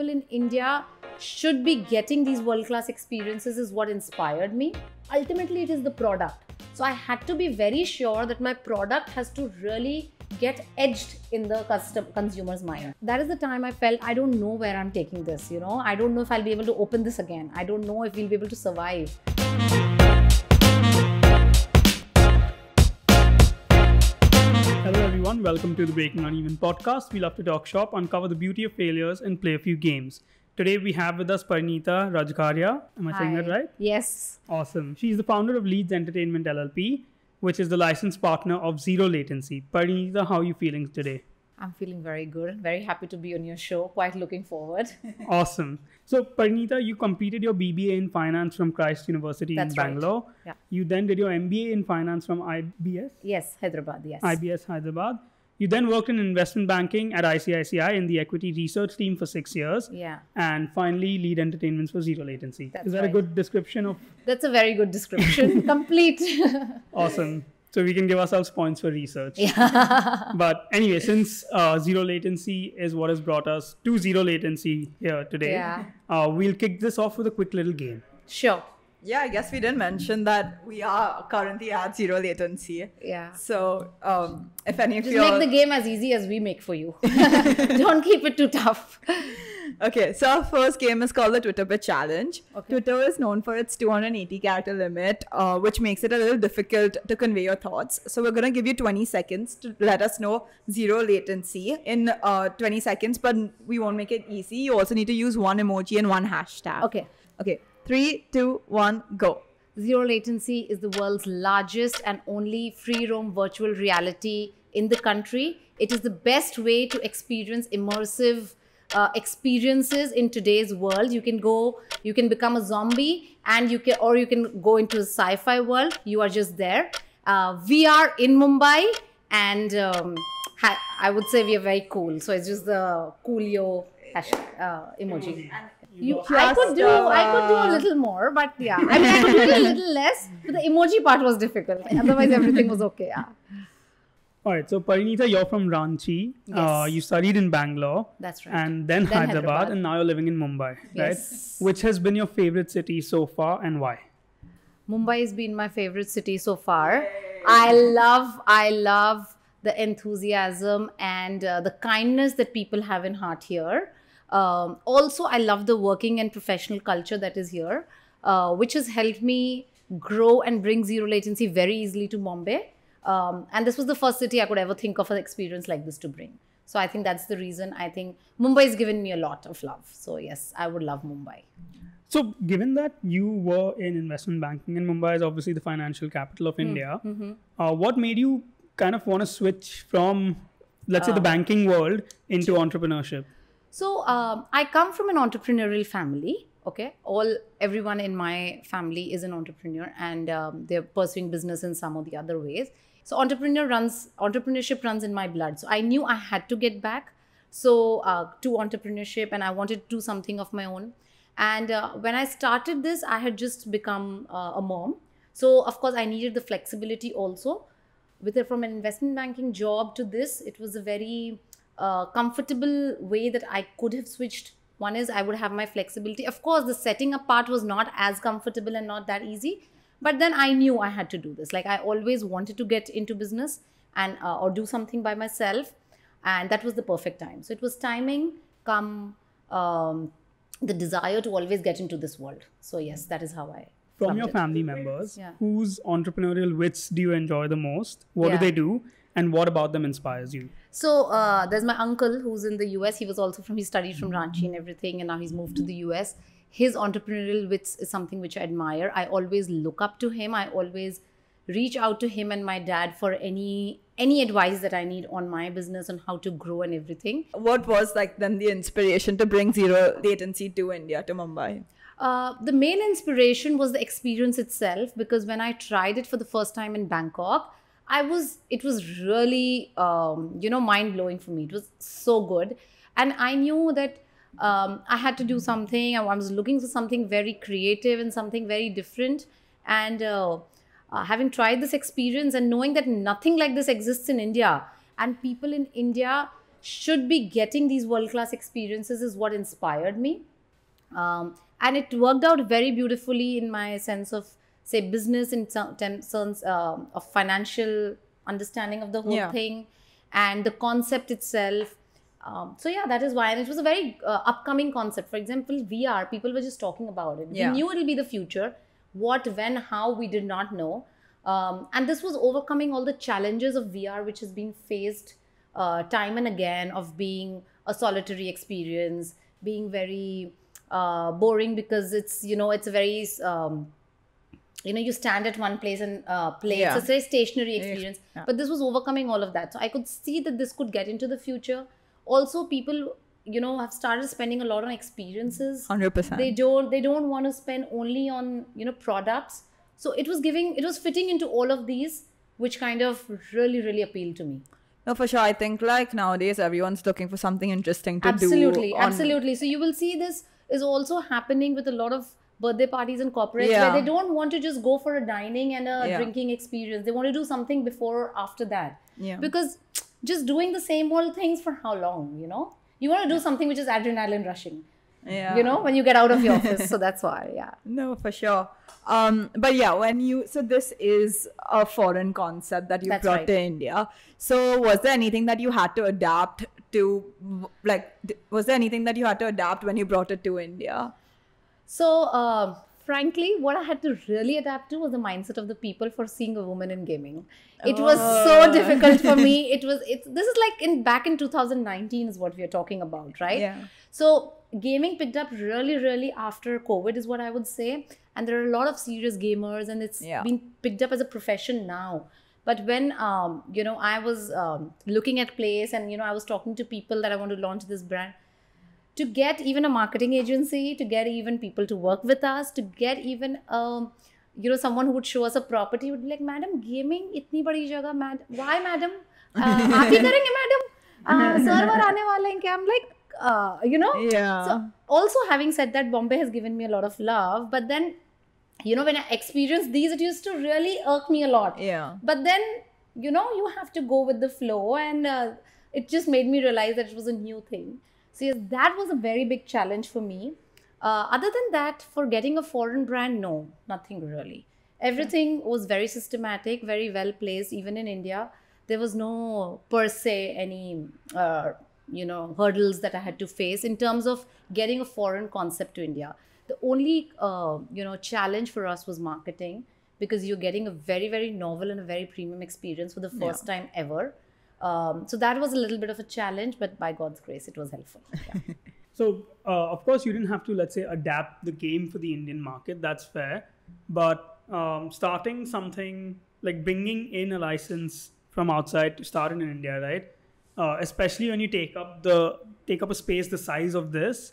people in India should be getting these world-class experiences is what inspired me. Ultimately, it is the product. So I had to be very sure that my product has to really get edged in the consumer's mind. That is the time I felt, I don't know where I'm taking this, I don't know if I'll be able to open this again. I don't know if we'll be able to survive. Hello everyone, welcome to the Breaking Uneven podcast. We love to talk shop, uncover the beauty of failures and play a few games. Today we have with us Parinitaa Rajgarhiaa. Am I saying that right? Yes. Awesome. She's the founder of Leeds Entertainment LLP, which is the licensed partner of Zero Latency. Parinitaa, how are you feeling today? I'm feeling very good. Very happy to be on your show. Quite looking forward. Awesome. So Parinitaa, you completed your BBA in finance from Christ University in Bangalore. Right. Yeah. You then did your MBA in finance from IBS? Yes, Hyderabad, yes. IBS Hyderabad. You then worked in investment banking at ICICI in the equity research team for 6 years. Yeah. And finally, lead entertainments for Zero Latency. That's Is that right. a good description of? That's a very good description. Complete. Awesome. So we can give ourselves points for research. Yeah. But anyway, since Zero Latency is what has brought us to Zero Latency here today, Yeah. We'll kick this off with a quick little game. Sure. Yeah, I guess we didn't mention that we are currently at Zero Latency. Yeah. So, if any of Just you make the game as easy as we make for you. Don't keep it too tough. Okay, so our first game is called the Twitter Bit Challenge. Okay. Twitter is known for its 280 character limit, which makes it a little difficult to convey your thoughts. So we're going to give you 20 seconds to let us know Zero Latency in 20 seconds, but we won't make it easy. You also need to use one emoji and one hashtag. Okay. Okay, 3, 2, 1, go. Zero Latency is the world's largest and only free roam virtual reality in the country. It is the best way to experience immersive experiences in today's world. You can become a zombie, and you can go into a sci-fi world. You are just there. We are in Mumbai, and I would say we are very cool. So it's just the coolio emoji. I could do a little more, but yeah, I mean, I could do a little less. But the emoji part was difficult. Otherwise, everything was okay. Yeah. All right. So Parinitaa, you're from Ranchi. Yes. You studied in Bangalore. That's right. And then Hyderabad, and now you're living in Mumbai, Yes. right? Which has been your favorite city so far, and why? Mumbai has been my favorite city so far. I love the enthusiasm and the kindness that people have in heart here. Also, I love the working and professional culture that is here, which has helped me grow and bring Zero Latency very easily to Mumbai. And this was the first city I could ever think of an experience like this to bring. So I think that's the reason. I think Mumbai has given me a lot of love. So yes, I would love Mumbai. So given that you were in investment banking, and Mumbai is obviously the financial capital of India, what made you kind of want to switch from, let's say, the banking world into entrepreneurship? So I come from an entrepreneurial family. Okay, everyone in my family is an entrepreneur, and they're pursuing business in some or the other ways. So entrepreneurship runs in my blood. So I knew I had to get back to entrepreneurship, and I wanted to do something of my own. And when I started this, I had just become a mom. So of course I needed the flexibility also. From an investment banking job to this, it was a very comfortable way that I could have switched. One is I would have my flexibility. Of course, the setting up part was not as comfortable and not that easy. But then I knew I had to do this. Like I always wanted to get into business and or do something by myself. And that was the perfect time. So it was timing come the desire to always get into this world. So yes, that is how I From your it. family members, Yeah. whose entrepreneurial wits do you enjoy the most? What do Yeah. they do? And what about them inspires you? So there's my uncle who's in the US. He studied from Ranchi and everything, and now he's moved to the US. His entrepreneurial wits is something which I admire. I always look up to him. I always reach out to him and my dad for any advice that I need on my business, on how to grow and everything. What was then the inspiration to bring Zero Latency to India, to Mumbai? The main inspiration was the experience itself, because when I tried it for the first time in Bangkok, it was really, mind-blowing for me. It was so good. And I knew that I had to do something. I was looking for something very creative and something very different. And having tried this experience and knowing that nothing like this exists in India, and people in India should be getting these world-class experiences is what inspired me. And it worked out very beautifully in my sense of, say, business, in terms of financial understanding of the whole thing, and the concept itself. So yeah, that is why. And it was a very upcoming concept. For example, VR, people were just talking about it. We knew it'll be the future. What, when, how, we did not know. And this was overcoming all the challenges of VR, which has been faced time and again, of being a solitary experience, being very boring, because it's, it's a very, you stand at one place and play. It's a very stationary experience. But this was overcoming all of that. So I could see that this could get into the future. Also, people, have started spending a lot on experiences. 100%. They don't want to spend only on, products. So it was fitting into all of these, which kind of really, really appealed to me. No, for sure. I think like nowadays everyone's looking for something interesting to do. Absolutely. So you will see this is also happening with a lot of birthday parties and corporates, where they don't want to just go for a dining and a drinking experience. They want to do something before or after that. Yeah. Because just doing the same old things for how long, You want to do something which is adrenaline rushing. Yeah. When you get out of your office. So that's why, No, for sure. But yeah, so this is a foreign concept that you brought to India. So was there anything that you had to adapt to, was there anything that you had to adapt when you brought it to India? So, frankly, what I had to really adapt to was the mindset of the people for seeing a woman in gaming. It was so difficult for me. This is like back in 2019 is what we are talking about, right? Yeah. So gaming picked up really, really after COVID is what I would say. And there are a lot of serious gamers, and it's been picked up as a profession now. But when, I was looking at place, and, I was talking to people that I want to launch this brand, to get even a marketing agency, to get even people to work with us, to get even, someone who would show us a property, would be like, madam, gaming, itni badi jagah, why, madam? Aap hi karenge, madam? Server aane wale hain kya? I'm like, So also having said that, Bombay has given me a lot of love. But then, when I experienced these, it used to really irk me a lot. Yeah. But then, you have to go with the flow. And it just made me realize that it was a new thing. So yes, that was a very big challenge for me. Other than that, for getting a foreign brand, no, nothing really. Everything was very systematic, very well placed. Even in India, there was no per se any, hurdles that I had to face in terms of getting a foreign concept to India. The only, challenge for us was marketing, because you're getting a very, very novel and a very premium experience for the first time ever. So that was a little bit of a challenge, but by God's grace, it was helpful. Yeah. So, of course, you didn't have to, let's say, adapt the game for the Indian market. That's fair. But starting something like bringing in a license from outside to start in India, right? Especially when you take up a space the size of this,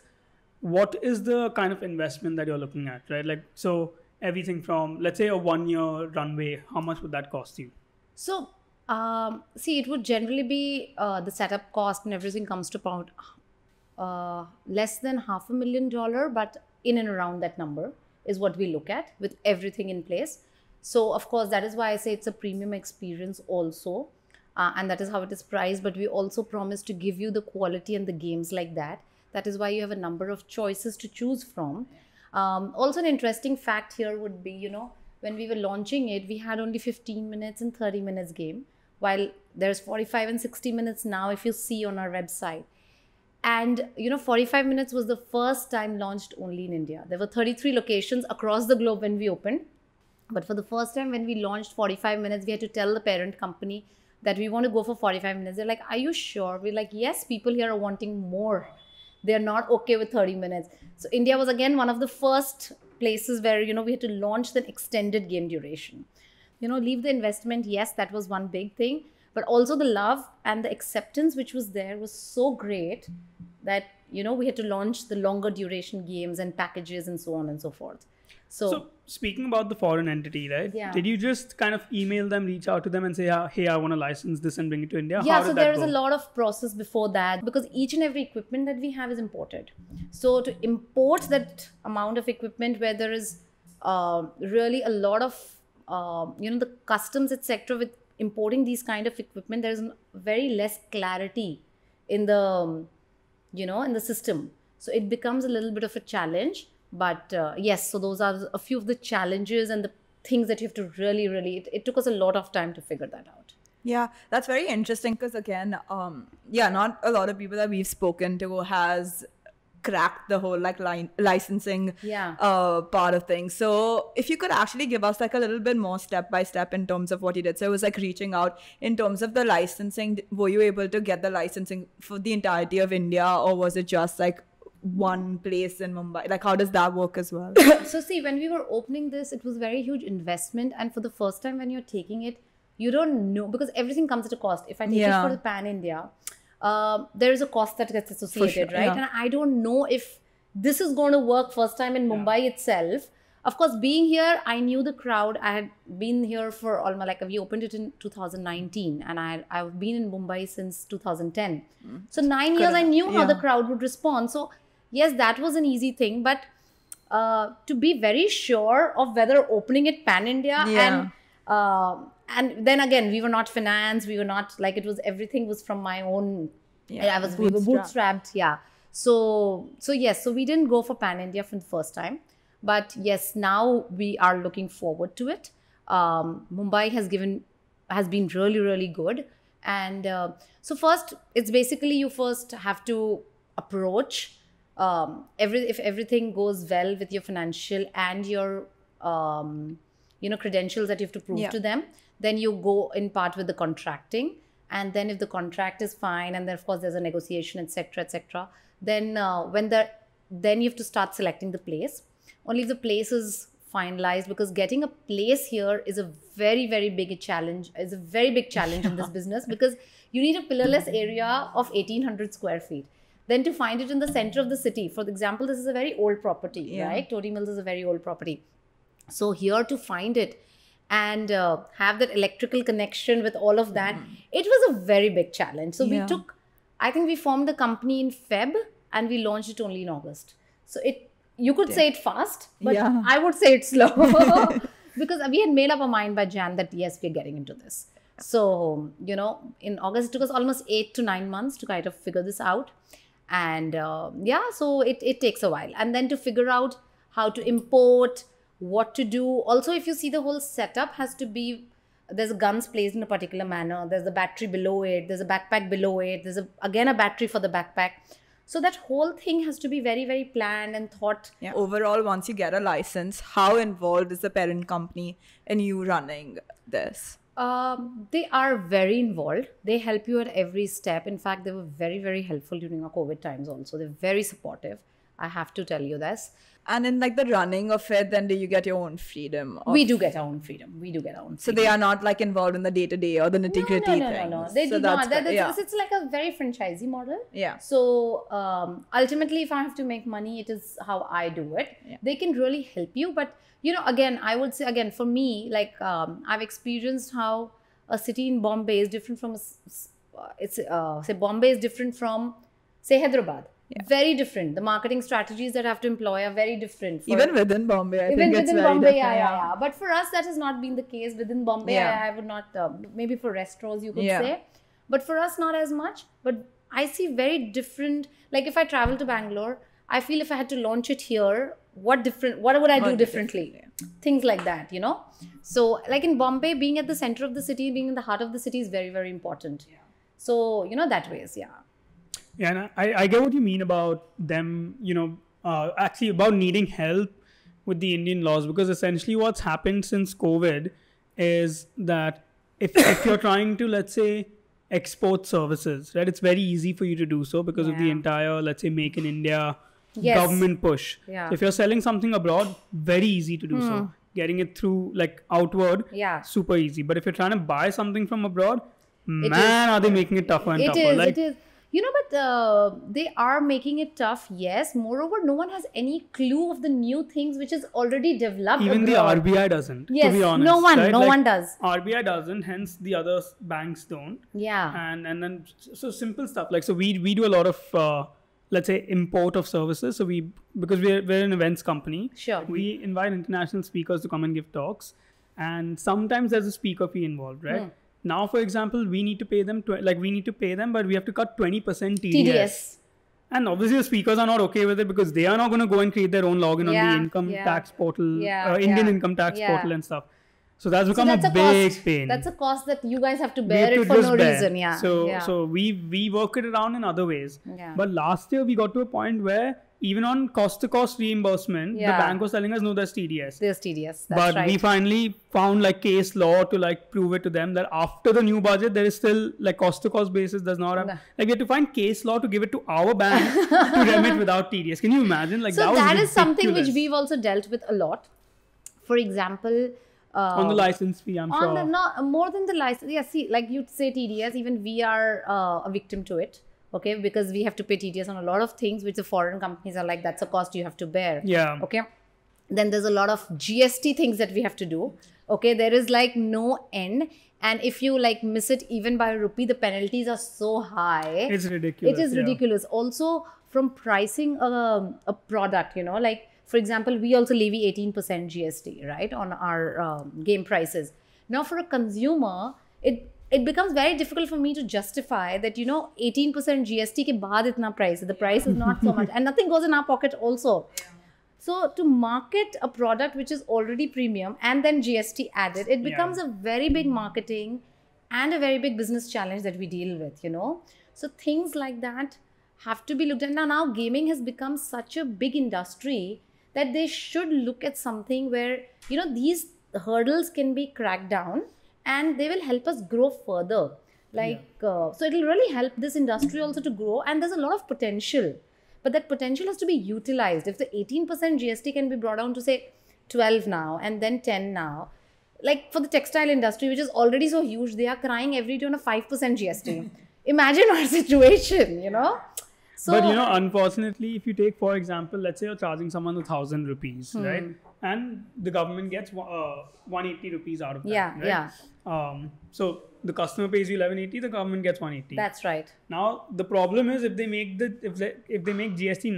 what is the kind of investment that you're looking at, right? Like, so everything from, let's say, a 1-year runway, how much would that cost you? So, it would generally be the setup cost and everything comes to about less than $500,000, but in and around that number is what we look at with everything in place. So, of course, that is why I say it's a premium experience also. And that is how it is priced. But we also promise to give you the quality and the games like that. That is why you have a number of choices to choose from. Also, an interesting fact here would be, when we were launching it, we had only 15 minutes and 30 minutes game, while there's 45 and 60 minutes now, if you see on our website. And, 45 minutes was the first time launched only in India. There were 33 locations across the globe when we opened. But for the first time when we launched 45 minutes, we had to tell the parent company that we want to go for 45 minutes. They're like, are you sure? We're like, yes, people here are wanting more. They're not okay with 30 minutes. So India was again one of the first places where, we had to launch the extended game duration. Leave the investment. Yes, that was one big thing. But also the love and the acceptance which was there was so great that, we had to launch the longer duration games and packages and so on and so forth. So speaking about the foreign entity, right? Yeah. Did you just kind of email them, reach out to them and say, hey, I want to license this and bring it to India? Yeah, so there is a lot of process before that, because each and every equipment that we have is imported. So to import that amount of equipment where there is really a lot of, the customs, etc. with importing these kind of equipment, there is very less clarity in the, in the system. So it becomes a little bit of a challenge. But yes, so those are a few of the challenges and the things that you have to really, it took us a lot of time to figure that out. Yeah, that's very interesting because again, not a lot of people that we've spoken to has cracked the whole like licensing part of things. So if you could actually give us like a little bit more step by step in terms of what you did. So it was like reaching out in terms of the licensing. Were you able to get the licensing for the entirety of India, or was it just like one place in Mumbai? Like how does that work as well? So see, when we were opening this, it was very huge investment, and for the first time when you're taking it, you don't know, because everything comes at a cost. If I take it for the pan India, there is a cost that gets associated, right? And I don't know if this is going to work first time in Mumbai itself. Of course, being here, I knew the crowd. I had been here for almost like, we opened it in 2019, and I've been in Mumbai since 2010. So 9 years, I knew how the crowd would respond. So yes, that was an easy thing, but to be very sure of whether opening it pan India and then again, we were not financed. We were not like, it was, everything was from my own. We were bootstrapped. Yeah. So yes, so we didn't go for pan India for the first time, but yes, now we are looking forward to it. Mumbai has been really good. And so first, it's basically, you first have to approach if everything goes well with your financial and your credentials that you have to prove to them, then you go in part with the contracting. And then if the contract is fine, and then of course there's a negotiation, etc., then then you have to start selecting the place. Only if the place is finalized, because getting a place here is a very big challenge. It's a very big challenge in this business, because you need a pillarless area of 1800 square feet. Then to find it in the center of the city. For example, this is a very old property, right? Toddy Mills is a very old property. So here to find it and have that electrical connection with all of that, it was a very big challenge. So I think we formed the company in Feb and we launched it only in August. So you could say it fast, but I would say it slow because we had made up our mind by Jan that yes, we're getting into this. So, in August, it took us almost 8 to 9 months to kind of figure this out. And so it takes a while. And then to figure out how to import, what to do. Also, if you see, the whole setup has to be, there's guns placed in a particular manner. There's a battery below it. There's a backpack below it. There's again a battery for the backpack. So that whole thing has to be very planned and thought. Yeah. Overall, once you get a license, how involved is the parent company in you running this? They are very involved. They help you at every step. In fact, they were very helpful during our COVID times also. They're very supportive. I have to tell you this. And in like the running of it, then do you get your own freedom? We do get our own freedom. So they are not like involved in the day-to-day or the nitty-gritty things? No. They do not. It's like a very franchisee model. Yeah. So ultimately, if I have to make money, it is how I do it. Yeah. They can really help you. But, again, I would say, again, for me, like I've experienced how a city in Bombay is different from, say Bombay is different from, say, Hyderabad. Yeah. Very different. The marketing strategies that have to employ are very different. Even within Bombay, I think it's very different. Yeah. But for us, that has not been the case. Within Bombay, I would not, maybe for restaurants you could say. But for us, not as much. But I see very different, like if I travel to Bangalore, I feel if I had to launch it here, what would I do differently? Things like that, So like in Bombay, being at the center of the city, being in the heart of the city is very important. Yeah. So, that ways, Yeah, and I get what you mean about them, actually about needing help with the Indian laws, because essentially what's happened since COVID is that if you're trying to, let's say, export services, right, it's very easy for you to do so because of the entire, let's say, Make in India government push. Yeah. So if you're selling something abroad, very easy to do so. Getting it through like outward, super easy. But if you're trying to buy something from abroad, are they making it tougher and tougher? It is. But they are making it tough, yes. Moreover, no one has any clue of the new things which is already developed. Even abroad. The RBI doesn't, yes, to be honest. No one does. RBI doesn't, hence the other banks don't. Yeah. And then, so simple stuff. Like, so we do a lot of, let's say, import of services. So because we're an events company. Sure. We invite international speakers to come and give talks. And sometimes there's a speaker fee involved, right? Now, for example, we need to pay them, but we have to cut 20% TDS. TDS. And obviously the speakers are not okay with it because they are not going to go and create their own login on the income tax portal, Indian income tax portal and stuff. So that's become a big pain. That's a cost that you guys have to bear it for no reason. Yeah. So we work it around in other ways. Yeah. But last year we got to a point where even on cost-to-cost reimbursement, the bank was telling us, no, there's TDS. There's TDS. That's right. We finally found like case law to like prove it to them that after the new budget, there is still like cost-to-cost basis does not have, like we have to find case law to give it to our bank to remit without TDS. Can you imagine? Like so that is something which we've also dealt with a lot. For example, on the license fee, I'm sure. More than the license. Yeah, see, like you'd say TDS, even we are a victim to it. Okay, because we have to pay TDS on a lot of things which the foreign companies are like, that's a cost you have to bear. Yeah. Okay. Then there's a lot of GST things that we have to do. Okay, there is like no end. And if you like miss it even by a rupee, the penalties are so high. It's ridiculous. It is ridiculous. Also, from pricing a product, you know, like for example, we also levy 18% GST, right, on our game prices. Now, for a consumer, it becomes very difficult for me to justify that, you know, 18% GST ke baad itna price. The price is not so much and nothing goes in our pocket also. Yeah. So to market a product which is already premium and then GST added, it becomes a very big marketing and a very big business challenge that we deal with, you know. So things like that have to be looked at. Now gaming has become such a big industry that they should look at something where, you know, these hurdles can be cracked down and they will help us grow further. Like, so it will really help this industry also to grow. And there's a lot of potential. But that potential has to be utilized. If the 18% GST can be brought down to say 12 now and then 10 now. Like for the textile industry, which is already so huge, they are crying every day on a 5% GST. Imagine our situation, you know. So, but you know, unfortunately, if you take, for example, let's say you're charging someone 1,000 rupees, right? And the government gets 180 rupees out of that. Right? So the customer pays you 1180, the government gets 180. That's right. Now the problem is if they make GST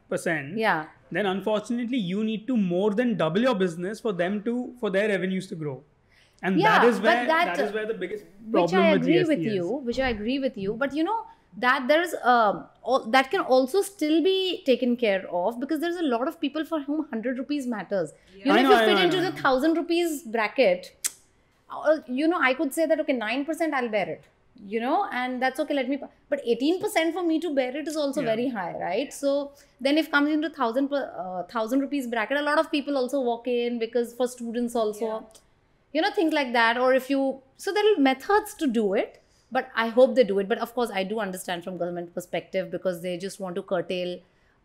9%, then unfortunately you need to more than double your business for their revenues to grow. And that is where the biggest problem with GST is. Which I agree with you. But you know, that there's that can also still be taken care of because there's a lot of people for whom 100 rupees matters. You know, if you fit into the 1,000 rupees bracket, you know, I could say that, okay, 9% I'll bear it, you know, and that's okay, but 18% for me to bear it is also very high, right? So then if comes into 1,000 rupees bracket, a lot of people also walk in because for students also, you know, things like that. Or if you, so there are methods to do it. But I hope they do it. But of course, I do understand from government perspective because they just want to curtail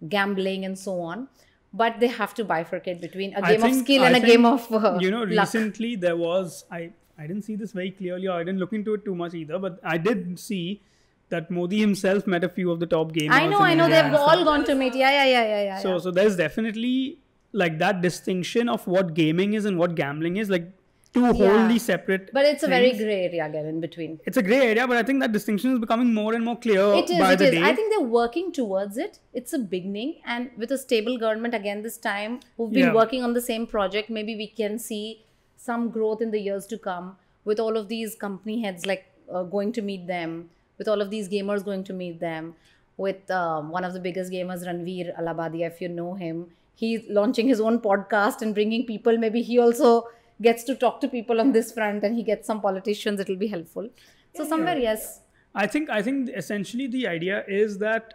gambling and so on. But they have to bifurcate between a game of skill and a game of you know, luck. recently there was, I didn't see this very clearly or I didn't look into it too much either. But I did see that Modi himself met a few of the top gamers. I know. They've all gone to meet. Yeah. So there's definitely like that distinction of what gaming is and what gambling is. Like, two wholly separate But it's a very grey area again in between. It's a grey area, but I think that distinction is becoming more and more clear by the day. I think they're working towards it. It's a beginning. And with a stable government again this time, who've been working on the same project, maybe we can see some growth in the years to come with all of these company heads like going to meet them, with all of these gamers going to meet them, with one of the biggest gamers, Ranveer Alabadi, if you know him. He's launching his own podcast and bringing people. Maybe he also gets to talk to people on this front and he gets some politicians. It will be helpful. So somewhere, yes. I think essentially the idea is that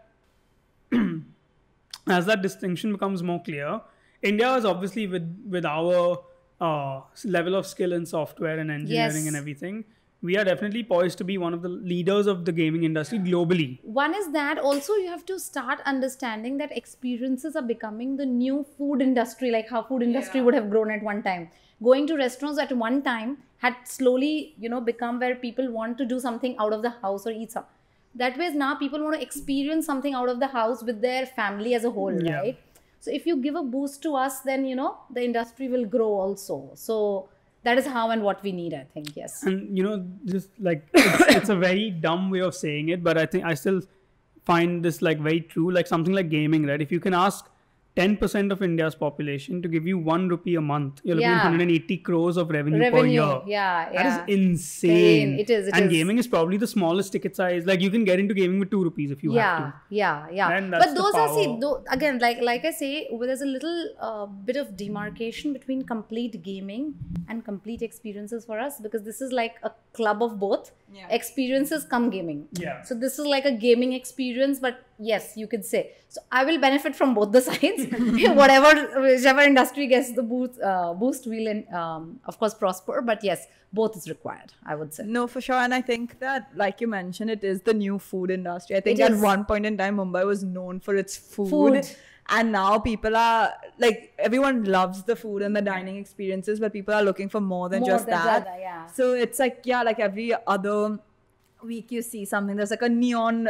as that distinction becomes more clear, India is obviously with our level of skill in software and engineering and everything, we are definitely poised to be one of the leaders of the gaming industry globally. One is that also you have to start understanding that experiences are becoming the new food industry, like how food industry would have grown at one time. Going to restaurants at one time had slowly, you know, become where people want to do something out of the house or eat some. That way now people want to experience something out of the house with their family as a whole, right? So if you give a boost to us, then, you know, the industry will grow also. So that is how and what we need, I think, yes. And, you know, just like, it's a very dumb way of saying it, but I think I still find this like very true, like something like gaming, right? If you can ask 10% of India's population to give you 1 rupee a month. You're looking at Yeah. 180 crores of revenue per year. Yeah, That is yeah. insane. It is. And gaming is probably the smallest ticket size. Like you can get into gaming with 2 rupees if you have to. Yeah. And that's But the those are, see, power. again, like I say, there's a little bit of demarcation between complete gaming and complete experiences for us, because this is like a club of both. Yeah. Experiences come gaming. Yeah. So this is like a gaming experience, but yes, you could say. So I will benefit from both the sides. Whichever industry gets the boost will, of course, prosper. But yes, both is required, I would say. No, for sure. And I think that, like you mentioned, it is the new food industry. I think It at is. one point in time, Mumbai was known for its food. Food. And now people are like, everyone loves the food and the dining experiences, but people are looking for more than More just than that. that, yeah. So it's like, yeah, like every other week you see something. There's like a neon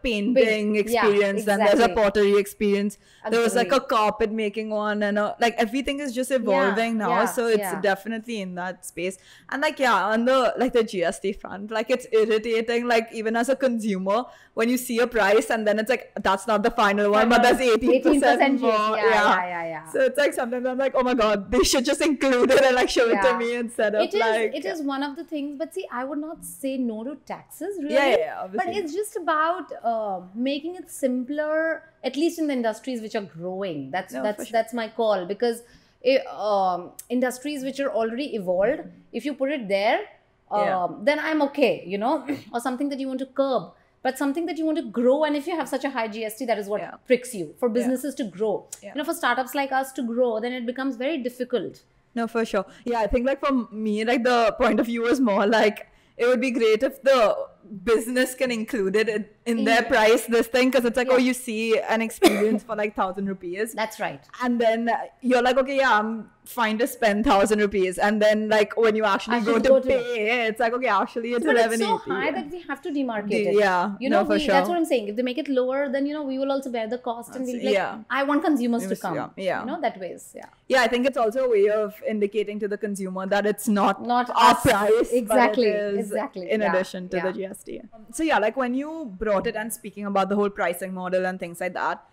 painting Yeah, experience, then there's a exactly. pottery experience. There was like a Agree. carpet making one, and like everything is just evolving now. yeah, So it's yeah. definitely in that space. And like, yeah, on the like the GST front, like it's irritating. Like even as a consumer, when you see a price and then it's like that's not the final one, but there's 18% more. Yeah. So it's like sometimes I'm like, oh my god, they should just include it and like show it to Yeah. me instead of It is one of the things, but see, I would not say no to taxes, really. Yeah, but obviously. it's just about making it simpler, at least in the industries which are growing. No, for sure. That's my call, because industries which are already evolved, if you put it there, then I'm okay, you know, or something that you want to curb. But something that you want to grow, and if you have such a high GST, that is what pricks you. For businesses to grow, you know, for startups like us to grow, then it becomes very difficult. No, for sure. Yeah, I think like for me, like the point of view was more like it would be great if the business can include it in their price, this thing, because it's like, oh, you see an experience for like 1,000 rupees. That's right. And then you're like, okay, yeah, I'm fine to spend 1,000 rupees. And then like when you actually go to pay, it's like, okay, actually it's But 1180. it's so high that we have to demarcate it. Yeah, you know, no, for sure. That's what I'm saying. If they make it lower, then, you know, we will also bear the cost, and we'll be like, I want consumers to come. Yeah. You know, that ways. Yeah. Yeah, I think it's also a way of indicating to the consumer that it's not our us. price, Exactly. but it is Exactly. in Yeah. addition to the GST. So yeah, like when you brought it and speaking about the whole pricing model and things like that,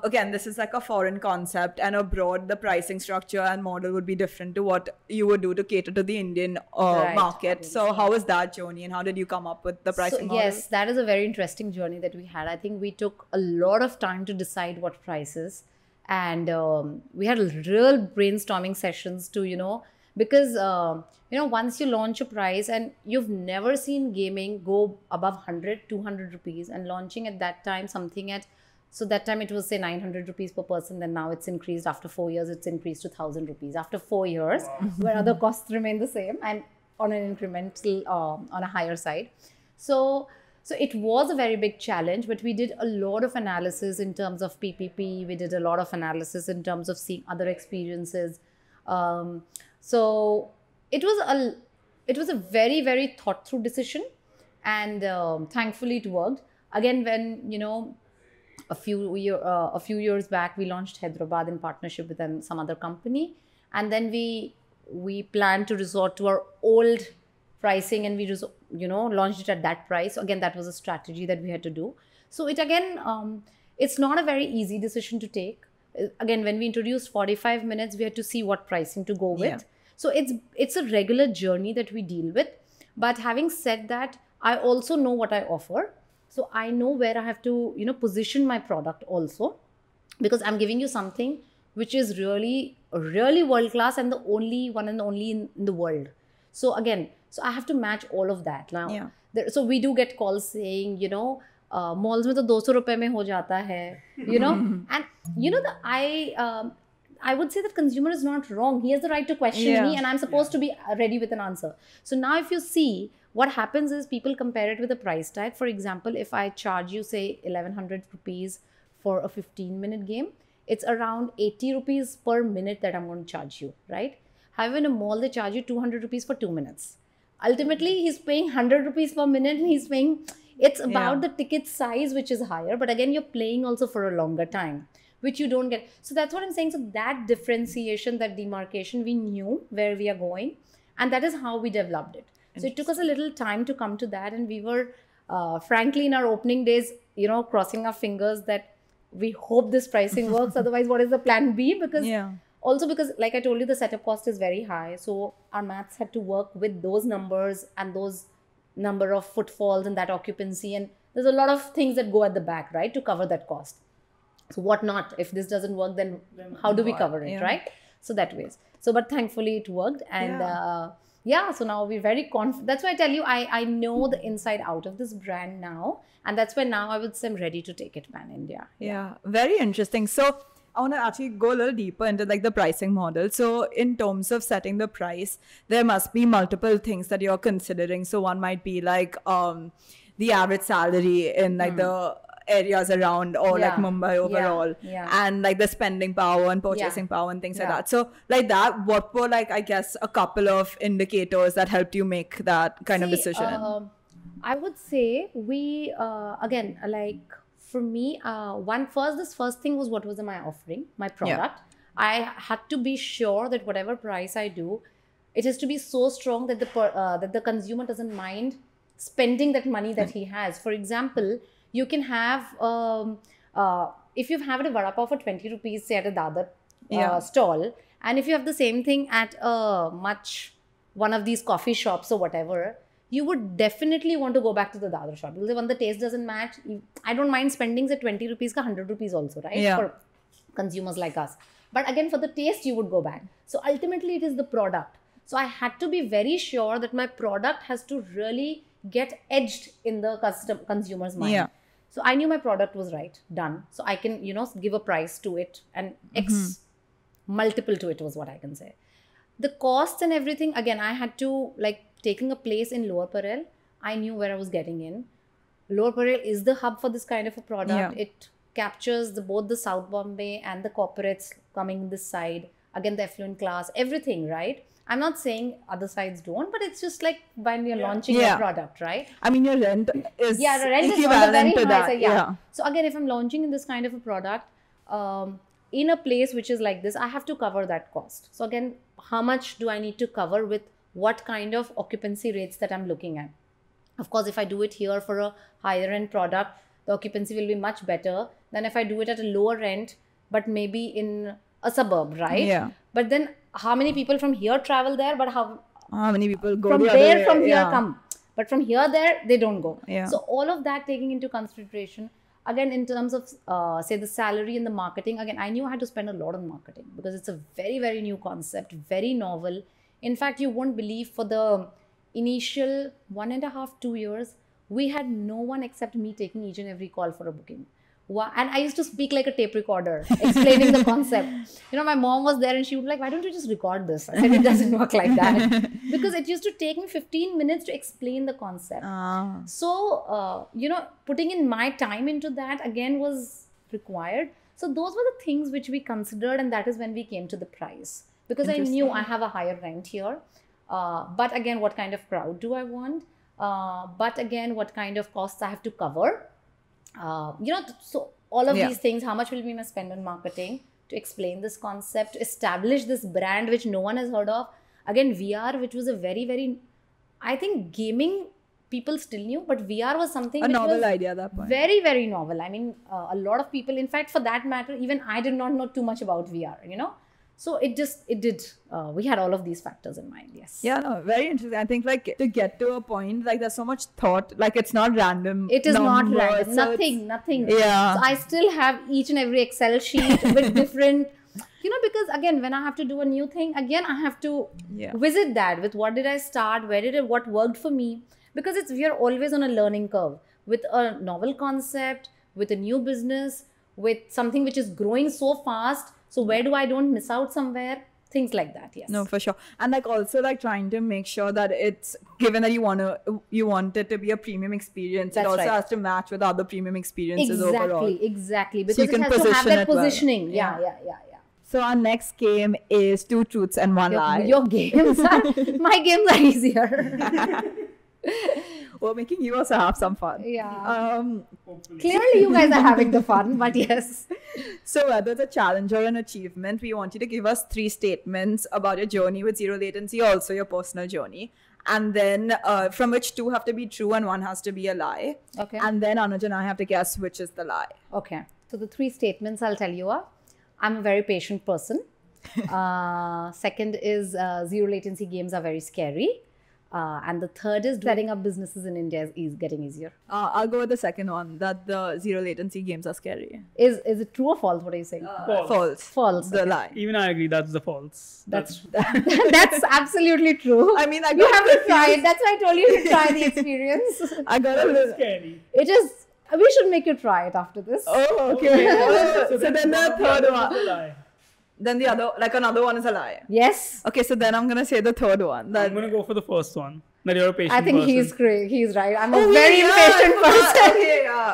again, this is like a foreign concept, and abroad the pricing structure and model would be different to what you would do to cater to the Indian market. So how was that journey, and how did you come up with the pricing model? Yes, that is a very interesting journey that we had. I think we took a lot of time to decide what prices, and we had real brainstorming sessions to, you know, because you know, once you launch a price and you've never seen gaming go above 100, 200 rupees, and launching at that time something at, so that time it was say 900 rupees per person, then now it's increased after 4 years, it's increased to 1,000 rupees after 4 years, where other costs remain the same and on an incremental, on a higher side. So it was a very big challenge, but we did a lot of analysis in terms of PPP. We did a lot of analysis in terms of seeing other experiences. So it was a very, very thought through decision, and thankfully it worked. Again, when, you know, a few years back, we launched Hyderabad in partnership with some other company, and then we planned to resort to our old pricing, and we just, you know, launched it at that price. Again, that was a strategy that we had to do. So it again, it's not a very easy decision to take. Again, when we introduced 45 minutes, we had to see what pricing to go with. So it's a regular journey that we deal with. But having said that, I also know what I offer. So I know where I have to, you know, position my product also, because I'm giving you something which is really, really world class and the only one and only in the world. So again, so I have to match all of that now. So we do get calls saying, you know, malls में तो 200 रुपए में हो जाता है, you know, and you know, I would say that consumer is not wrong. He has the right to question me, and I'm supposed to be ready with an answer. So now if you see, what happens is people compare it with a price tag. For example, if I charge you, say, 1,100 rupees for a 15-minute game, it's around 80 rupees per minute that I'm going to charge you, right? However, in a mall, they charge you 200 rupees for 2 minutes. Ultimately, he's paying 100 rupees per minute, and he's paying, it's about the ticket size, which is higher. But again, you're playing also for a longer time, which you don't get. So that's what I'm saying. So that differentiation, that demarcation, we knew where we are going, and that is how we developed it. So it took us a little time to come to that, and we were, frankly, in our opening days, you know, crossing our fingers that we hope this pricing works. Otherwise, what is the plan B? Because also because, like I told you, the setup cost is very high. So our maths had to work with those numbers and those number of footfalls and that occupancy. And there's a lot of things that go at the back, right, to cover that cost. So what not? If this doesn't work, then how do we cover it, right? So that ways. So, but thankfully it worked. And so now we're very confident. That's why I tell you, I know the inside out of this brand now. And that's why now I would say I'm ready to take it pan-India. Yeah, very interesting. So I want to actually go a little deeper into like the pricing model. So in terms of setting the price, there must be multiple things that you're considering. So one might be like the average salary in like the areas around, or like Mumbai overall, and like the spending power and purchasing power and things like that. So like that, what were like, I guess, a couple of indicators that helped you make that kind of decision? I would say we, again, like for me, this first thing was what was my offering, my product. I had to be sure that whatever price I do, it has to be so strong that the consumer doesn't mind spending that money that he has. For example, you can have, if you've had a vada pav for 20 rupees, say at a Dadar stall, and if you have the same thing at one of these coffee shops or whatever, you would definitely want to go back to the Dadar shop. Because when the taste doesn't match, I don't mind spending say 20 rupees, 100 rupees also, right? For consumers like us. But again, for the taste, you would go back. So ultimately, it is the product. So I had to be very sure that my product has to really get edged in the consumer's mind. So I knew my product was right, done. So I can, give a price to it, and X multiple to it was what I can say. The costs and everything, again, I had to, like, taking a place in Lower Parel, I knew where I was getting in. Lower Parel is the hub for this kind of a product. It captures both the South Bombay and the corporates coming this side. Again, the affluent class, everything, right? I'm not saying other sides don't, but it's just like when you're launching a product, right? I mean, your rent is the rent equivalent is to that. Side, So again, if I'm launching in this kind of a product, in a place which is like this, I have to cover that cost. So again, how much do I need to cover with what kind of occupancy rates that I'm looking at? Of course, if I do it here for a higher end product, the occupancy will be much better than if I do it at a lower rent, but maybe in a suburb, right? But then how many people from here travel there, but how many people go from there from here come, but from here there they don't go. So all of that taking into consideration, again, in terms of say the salary and the marketing, again, I knew I had to spend a lot on marketing because it's a very, very new concept, very novel. In fact, you won't believe, for the initial 1.5-2 years, we had no one except me taking each and every call for a booking. And I used to speak like a tape recorder, explaining the concept. My mom was there and she would be like, why don't you just record this? I said, it doesn't work like that. Because it used to take me 15 minutes to explain the concept. So, putting in my time into that again was required. So those were the things which we considered, and that is when we came to the price. Because I knew I have a higher rent here. But again, what kind of crowd do I want? But again, what kind of costs I have to cover? So all of these things, how much will be my spend on marketing to explain this concept, to establish this brand which no one has heard of. Again, VR, which was a very, very, I think gaming people still knew, but VR was something a novel idea at that point. Very, very novel. I mean, a lot of people, in fact, for that matter, even I did not know too much about VR, So it did, we had all of these factors in mind, yes. Yeah, no, very interesting. I think like to get to a point, like there's so much thought, like it's not random. It is not random, nothing. Yeah. So I still have each and every Excel sheet with different, because again, when I have to do a new thing, again, I have to visit that with what did I start, what worked for me. Because we are always on a learning curve with a novel concept, with a new business, with something which is growing so fast. So where do I don't miss out somewhere? Things like that, yes. No, for sure. And like also like trying to make sure that it's, given that you want it to be a premium experience, it also has to match with other premium experiences overall. Exactly. Because it has to have that positioning. Yeah. So our next game is 2 truths and 1 lie. Your games my games are easier. We're making you also have some fun. Yeah. Clearly you guys are having the fun, but yes. So whether it's a challenge or an achievement, we want you to give us 3 statements about your journey with Zero Latency, also your personal journey. And then from which 2 have to be true and 1 has to be a lie. Okay. And then Anuj and I have to guess which is the lie. Okay. So the 3 statements I'll tell you are, I'm a very patient person. Second is zero latency games are very scary. And the third is setting up businesses in India is getting easier. I'll go with the second one, that the zero latency games are scary. Is it true or false? What are you saying? False. False. The okay. lie. Even I agree, that's the false. That's absolutely true. I mean, you have to try it. That's why I told you to try the experience. I got a little scary. It is. We should make you try it after this. Oh, okay. So then the third one. Lie. Then the other, like another one is a lie. Yes. Okay, so then I'm gonna say the third one. I'm going to go for the first one. That you're a patient I think person. he's great. He's right. I'm a very patient person.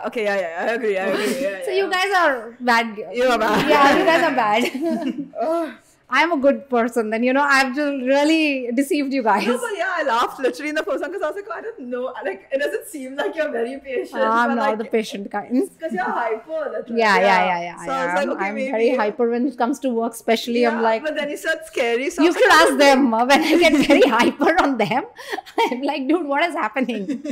Okay, yeah, I agree. Yeah, So you guys are bad. You are bad. Yeah, you guys are bad. I'm a good person. Then, I've just really deceived you guys. No, but yeah, I laughed literally in the first one because I was like, oh, I don't know. Like, it doesn't seem like you're very patient. I'm but not like, the patient kind. because you're hyper. That's right. Yeah. So I was like, okay, I'm maybe. very hyper when it comes to work, especially. Yeah, I'm like, but then you said scary. So you should ask them. When I get very hyper on them, I'm like, dude, what is happening?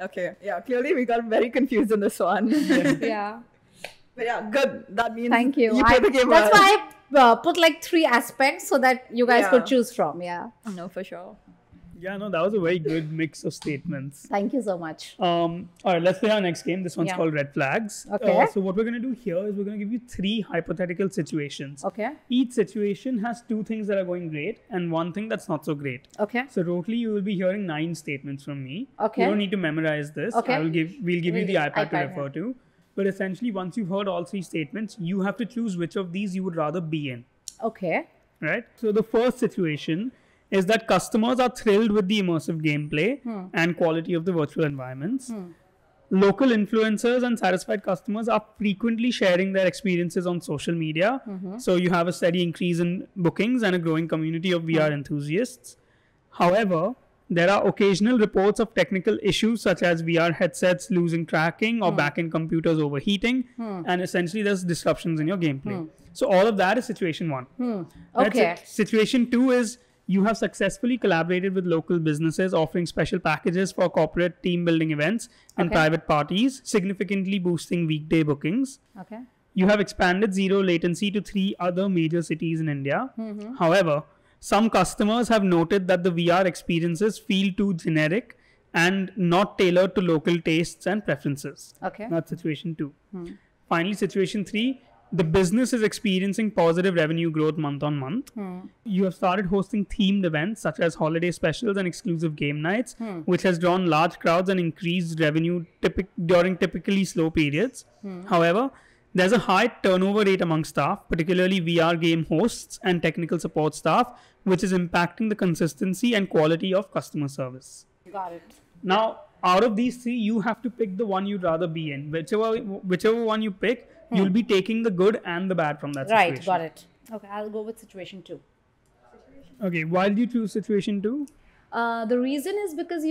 Okay, yeah, clearly we got very confused in this one. Yeah. But yeah, good. That means Thank you. You play the game that's well. why I put like 3 aspects so that you guys Yeah. could choose from. Yeah. No, for sure. Yeah, no, that was a very good mix of statements. Thank you so much. All right, let's play our next game. This one's Yeah. called Red Flags. Okay. So what we're going to do here is we're going to give you 3 hypothetical situations. Okay. Each situation has 2 things that are going great and 1 thing that's not so great. Okay. So totally you will be hearing 9 statements from me. Okay. You don't need to memorize this. Okay. We'll give you the iPad to iPad, refer to. But essentially, once you've heard all 3 statements, you have to choose which of these you would rather be in. Okay. Right? So the first situation is that customers are thrilled with the immersive gameplay and quality of the virtual environments. Local influencers and satisfied customers are frequently sharing their experiences on social media. So you have a steady increase in bookings and a growing community of VR enthusiasts. However, there are occasional reports of technical issues such as VR headsets losing tracking or back-end computers overheating, and essentially there's disruptions in your gameplay. So all of that is situation 1. That's Okay. it. Situation 2 is you have successfully collaborated with local businesses offering special packages for corporate team building events and Okay. private parties, significantly boosting weekday bookings. Okay. You have expanded zero latency to 3 other major cities in India. However, some customers have noted that the VR experiences feel too generic and not tailored to local tastes and preferences. Okay. That's situation 2. Finally, situation 3, the business is experiencing positive revenue growth month on month. You have started hosting themed events such as holiday specials and exclusive game nights, which has drawn large crowds and increased revenue during typically slow periods. However, there's a high turnover rate among staff, particularly VR game hosts and technical support staff, which is impacting the consistency and quality of customer service. Got it. Now, out of these 3, you have to pick the one you'd rather be in. Whichever one you pick, you'll be taking the good and the bad from that situation. Right. Got it. Okay. I'll go with situation 2. Okay. Why did you choose situation 2? The reason is because,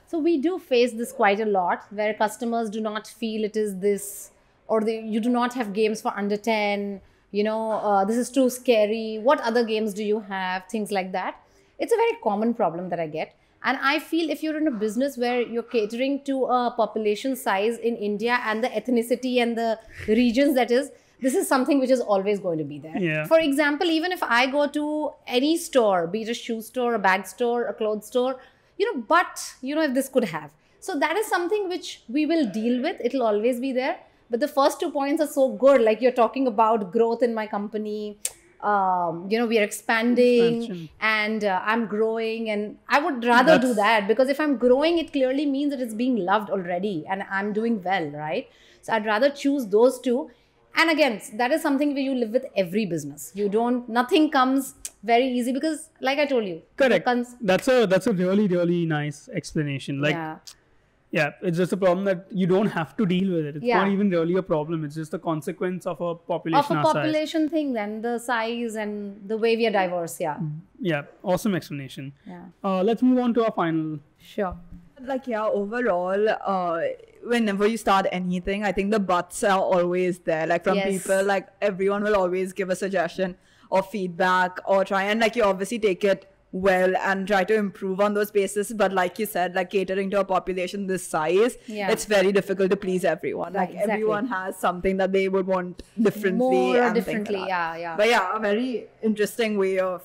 so we do face this quite a lot where customers do not feel it is this, or you do not have games for under 10, this is too scary. What other games do you have? Things like that. It's a very common problem that I get. And I feel if you're in a business where you're catering to a population size in India and the ethnicity and the regions this is something which is always going to be there. Yeah. For example, even if I go to any store, be it a shoe store, a bag store, a clothes store, if this could have. So that is something which we will deal with. It'll always be there. But the first 2 points are so good. Like you're talking about growth in my company. We are expanding. Expansion. And I'm growing, and I would rather do that, because if I'm growing, it clearly means that it's being loved already and I'm doing well, right? So I'd rather choose those 2. And again, that is something where you live with every business. Nothing comes very easy because, like I told you, Correct. That's a really, really nice explanation. Yeah, it's just a problem that you don't have to deal with it. It's not even really a problem. It's just a consequence of a population population thing, then the size and the way we are diverse. Yeah. Yeah, awesome explanation. Yeah. Let's move on to our final. Sure. Overall, whenever you start anything, I think the buts are always there. Like from Yes. people, like everyone will always give a suggestion or feedback or try and you obviously take it well and try to improve on those bases. But like you said, like catering to a population this size, it's very difficult to please everyone. Right, like everyone has something that they would want differently. More and differently, things like that. yeah. But yeah, a very interesting way of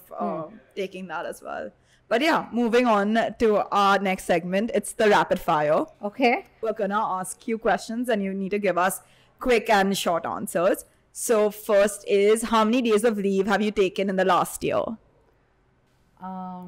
taking that as well. But yeah, moving on to our next segment, it's the rapid fire. Okay. We're gonna ask you questions and you need to give us quick and short answers. So first is, how many days of leave have you taken in the last year? I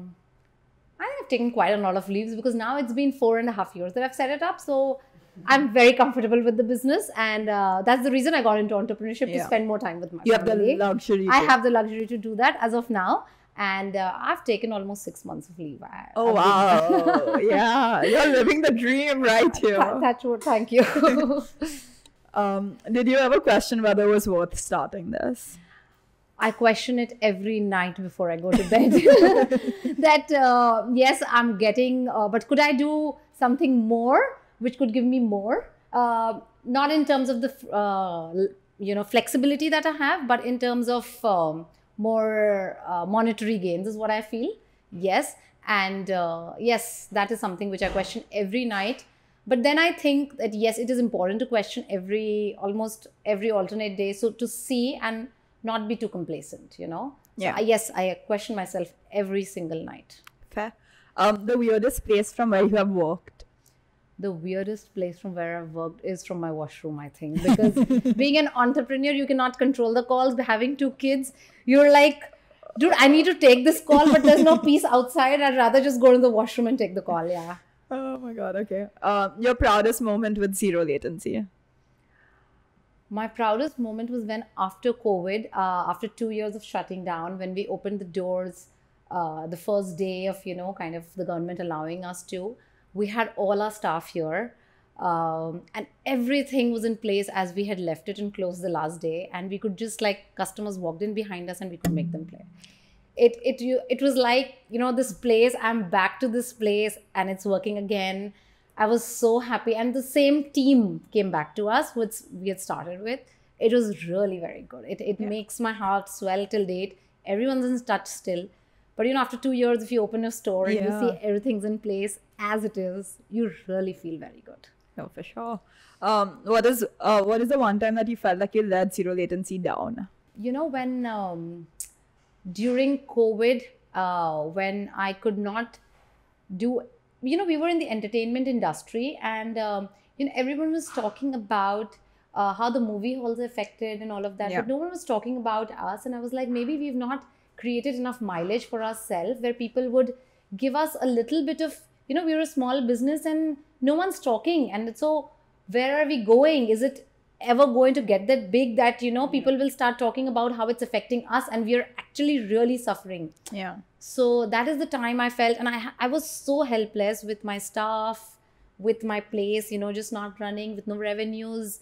think I've taken quite a lot of leaves because now it's been 4.5 years that I've set it up. So I'm very comfortable with the business, and that's the reason I got into entrepreneurship, to spend more time with my family. You have the luxury. I have the luxury to do that as of now. And I've taken almost 6 months of leave. Wow. Yeah, you're living the dream right here. That's what, thank you. Did you ever question whether it was worth starting this? I question it every night before I go to bed. That, yes, I'm getting, but could I do something more, which could give me more? Not in terms of the, flexibility that I have, but in terms of more monetary gains is what I feel. Yes. And yes, that is something which I question every night. But then I think that, yes, it is important to question almost every alternate day. So to see and not be too complacent, So, yes, I question myself every single night. Fair. The weirdest place from where you have worked? The weirdest place from where I've worked is from my washroom, I think. Because being an entrepreneur, you cannot control the calls. But having 2 kids, you're like, dude, I need to take this call, but there's no peace outside. I'd rather just go to the washroom and take the call. Yeah. Oh my God. Okay. Your proudest moment with Zero Latency? My proudest moment was when after COVID, after 2 years of shutting down, when we opened the doors, the first day of, kind of the government allowing us to, we had all our staff here, and everything was in place as we had left it and closed the last day. And we could just, like, customers walked in behind us and we could make them play. It was like, this place, I'm back to this place and it's working again. I was so happy. And the same team came back to us, which we had started with. It was really very good. It makes my heart swell till date. Everyone's in touch still. But, after 2 years, if you open a store and you see everything's in place as it is, you really feel very good. No, for sure. What is the one time that you felt like you let Zero Latency down? When during COVID, when I could not do, we were in the entertainment industry, and, everyone was talking about how the movie halls are affected and all of that. But no one was talking about us. And I was like, maybe we've not created enough mileage for ourselves where people would give us a little bit of, we're a small business and no one's talking. And so where are we going? Is it ever going to get that big that, people will start talking about how it's affecting us and we're actually really suffering? Yeah. So that is the time I felt, and I was so helpless with my staff, with my place, just not running, with no revenues.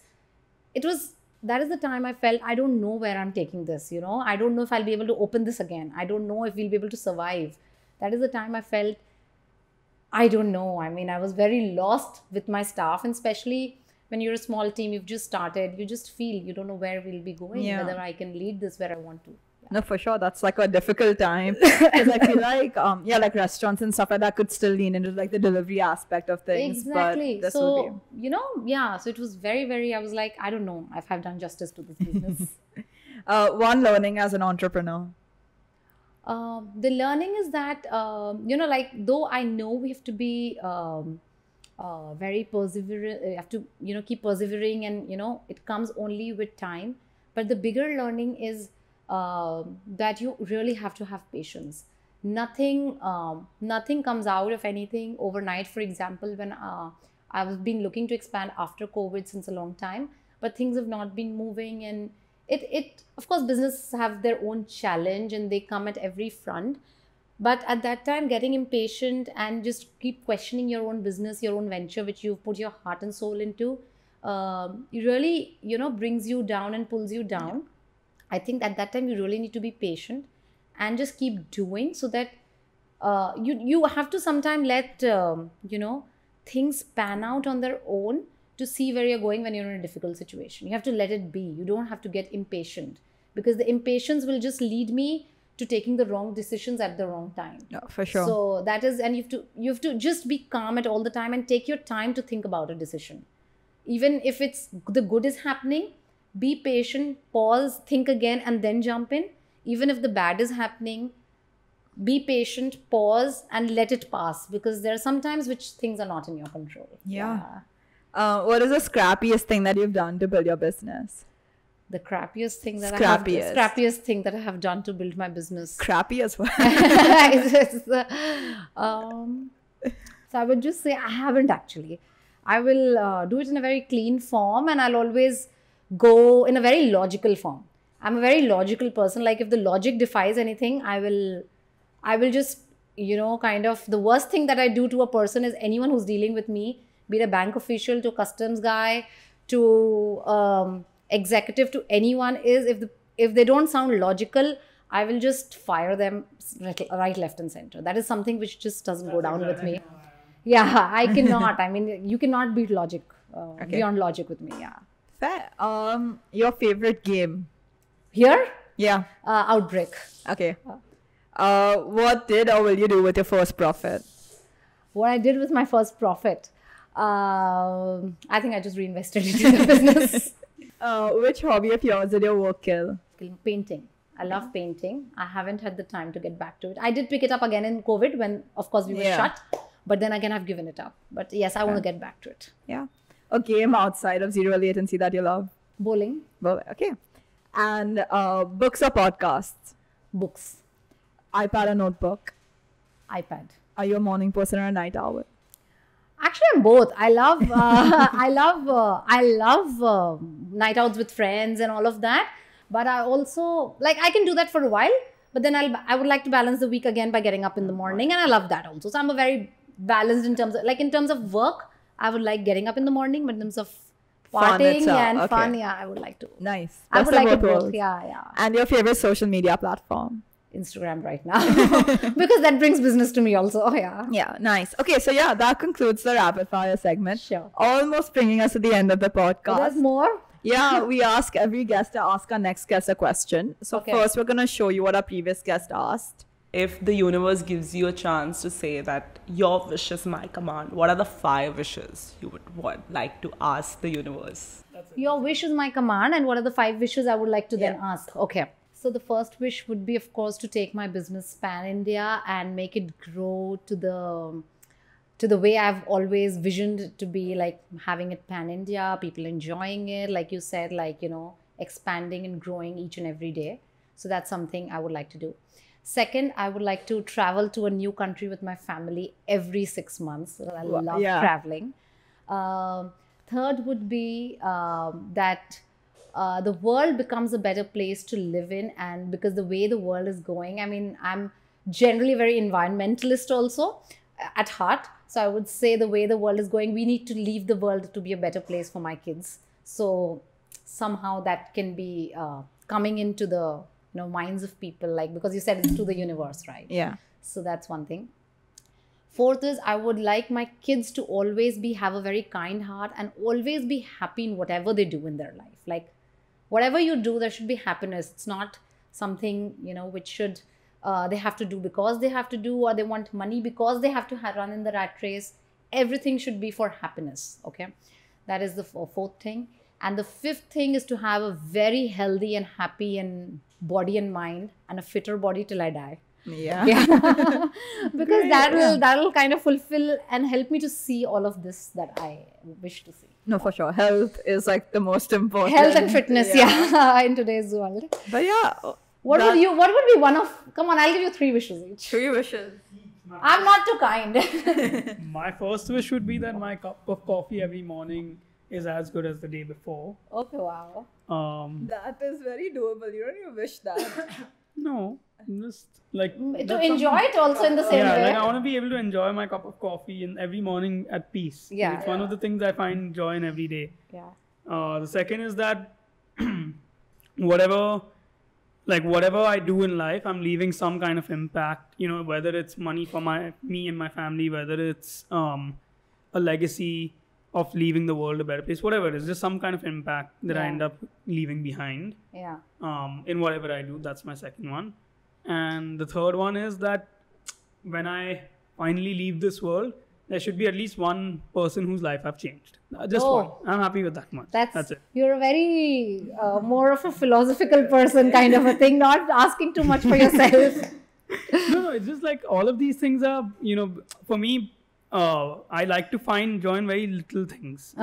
That is the time I felt, I don't know where I'm taking this, I don't know if I'll be able to open this again. I don't know if we'll be able to survive. That is the time I felt, I don't know. I mean, I was very lost with my staff, and especially when you're a small team, you've just started, you just feel you don't know where we'll be going, whether I can lead this where I want to. No, for sure. That's like a difficult time. Because I feel like, like restaurants and stuff like that could still lean into like the delivery aspect of things. Exactly. But this so, would be... so it was very, very, I was like, I don't know if I've done justice to this business. One learning as an entrepreneur. The learning is that, though I know we have to be very perseverant, you have to, keep persevering, and, it comes only with time. But the bigger learning is that you really have to have patience. Nothing comes out of anything overnight. For example, when I've been looking to expand after COVID since a long time, but things have not been moving, and it of course, businesses have their own challenge and they come at every front. But at that time, getting impatient and just keep questioning your own business, your own venture, which you've put your heart and soul into, it really, brings you down and pulls you down. I think at that time, you really need to be patient and just keep doing, so that you have to sometimes let, things pan out on their own to see where you're going when you're in a difficult situation. You have to let it be. You don't have to get impatient, because the impatience will just lead me to taking the wrong decisions at the wrong time. Yeah, for sure. So that is, and you have to just be calm at all the time and take your time to think about a decision. Even if it's the good is happening, be patient, pause, think again, and then jump in. Even if the bad is happening, be patient, pause, and let it pass, because there are sometimes which things are not in your control. Yeah. What is the scrappiest thing that you've done to build your business? The crappiest thing that Scrappiest I have done to build my business. Crappy as well. So I would just say I haven't actually. I will do it in a very clean form, and I'll always go in a very logical form. I'm a very logical person. Like if the logic defies anything, I will just, kind of, the worst thing that I do to a person is anyone who's dealing with me, be it a bank official, to customs guy, to executive, to anyone, is if they don't sound logical, I will just fire them right, left, and center. That is something which just doesn't go down with me. Yeah, I cannot. I mean, you cannot beat logic, beyond logic with me. Yeah. Fair. Your favorite game? Here? Yeah. Outbreak. Okay. What did or will you do with your first profit? What I did with my first profit, I think I just reinvested it in the business. Which hobby of yours did your work kill? Painting. I love painting. I haven't had the time to get back to it. I did pick it up again in COVID when, of course, we were shut. But then again, I've given it up. But yes, I want to get back to it. Yeah. A game outside of Zero Latency that you love? Bowling. Okay. And books or podcasts? Books. iPad or notebook? iPad. Are you a morning person or a night owl? Actually, I'm both. I love night outs with friends and all of that. But I also, I can do that for a while. But then I would like to balance the week again by getting up in the morning. And I love that also. So I'm a very balanced in terms of work. I would like getting up in the morning. But in terms of partying and fun, I would like to. Nice. I would like it both. Yeah. And your favorite social media platform? Instagram right now. Because that brings business to me also. Yeah, nice. Okay, so that concludes the rapid fire segment. Sure. Almost bringing us to the end of the podcast. There's more? Yeah, we ask every guest to ask our next guest a question. So first we're going to show you what our previous guest asked. If the universe gives you a chance to say that your wish is my command, what are the 5 wishes you would like to ask the universe? Your wish is my command, and what are the 5 wishes I would like to then ask? Okay. So the first wish would be, of course, to take my business pan-India and make it grow to the way I've always visioned to be, like having it pan-India, people enjoying it, like you said, expanding and growing each and every day. So that's something I would like to do. Second, I would like to travel to a new country with my family every 6 months. I love traveling. Third would be that the world becomes a better place to live in, and because the way the world is going, I mean, I'm generally very environmentalist also at heart. So I would say the way the world is going, we need to leave the world to be a better place for my kids. So somehow that can be coming into the minds of people, because you said it's to the universe, right? Yeah. So that's one thing. Fourth is I would like my kids to always have a very kind heart and always be happy in whatever they do in their life. Like whatever you do, there should be happiness. It's not something, which should they have to do because they have to do, or they want money because they have to run in the rat race. Everything should be for happiness. Okay. That is the fourth thing. And the fifth thing is to have a very healthy and happy and body and mind, and a fitter body till I die. Yeah. Because that will kind of fulfill and help me to see all of this that I wish to see. No, for sure. Health is like the most important. Health and fitness, in today's world. But what would be one of, come on, I'll give you 3 wishes each. 3 wishes. I'm not too kind. My first wish would be that my cup of coffee every morning is as good as the day before. Okay, wow. That is very doable. You don't even wish that. No, just like to enjoy it also in the same way. I want to be able to enjoy my cup of coffee in every morning at peace. Yeah, it's one of the things I find joy in every day. Yeah. The second is that whatever I do in life, I'm leaving some kind of impact. Whether it's money for me and my family, whether it's a legacy of leaving the world a better place, whatever it is, just some kind of impact that I end up leaving behind. Yeah. In whatever I do, that's my second one. And the third one is that when I finally leave this world, there should be at least one person whose life I've changed. Just one. I'm happy with that much. That's it. You're a very more of a philosophical person kind of a thing, not asking too much for yourself. No, it's just like all of these things are, for me, I like to find joy in very little things.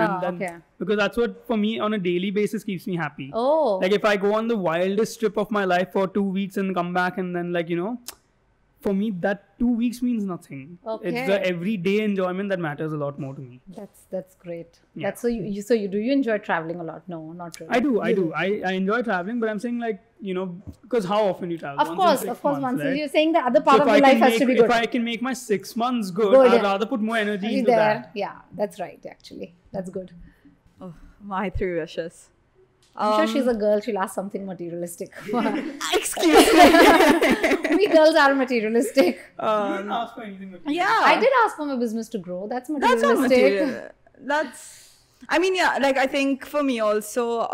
Because that's what, for me, on a daily basis keeps me happy. Like if I go on the wildest trip of my life for 2 weeks and come back and then for me, that 2 weeks means nothing. It's the everyday enjoyment that matters a lot more to me. That's great. Yeah. Do you enjoy traveling a lot? No, not really. I do. I enjoy traveling, but I'm saying because how often you travel? Of course, once. Right? You're saying the other part of your life has to be good. If I can make my 6 months good, I'd rather put more energy into that. Yeah, that's right. Actually, that's good. Oh, my 3 wishes. I'm sure she's a girl. She'll ask something materialistic. Excuse me. We girls are materialistic. You didn't ask for anything materialistic. Yeah. I did ask for my business to grow. That's materialistic. That's not material. I mean, yeah, I think for me also,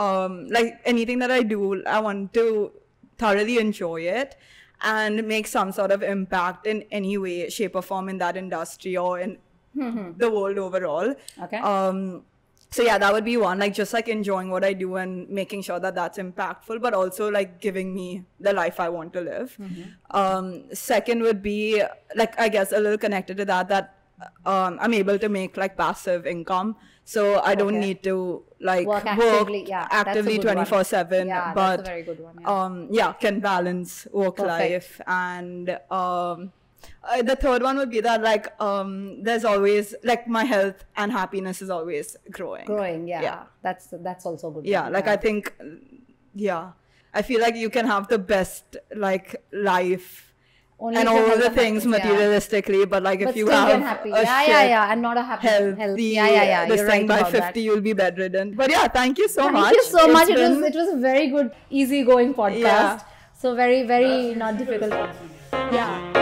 anything that I do, I want to thoroughly enjoy it and make some sort of impact in any way, shape or form in that industry or in the world overall. Okay. So yeah, that would be one, just enjoying what I do and making sure that that's impactful, but also giving me the life I want to live. Second would be I guess a little connected to that I'm able to make passive income. So I don't need to work actively 24/7. Yeah, but that's a very good one. can balance work life. And the third one would be that there's always my health and happiness is always growing. Yeah. That's also good. Yeah, I think I feel you can have the best life only and all the things materialistically, but if you have happy. And not a happy healthy, You're thing right by about 50 that. You'll be bedridden. But yeah, thank you so much. Thank you so much. It was a very good, easy going podcast. So very, very not difficult. Yeah.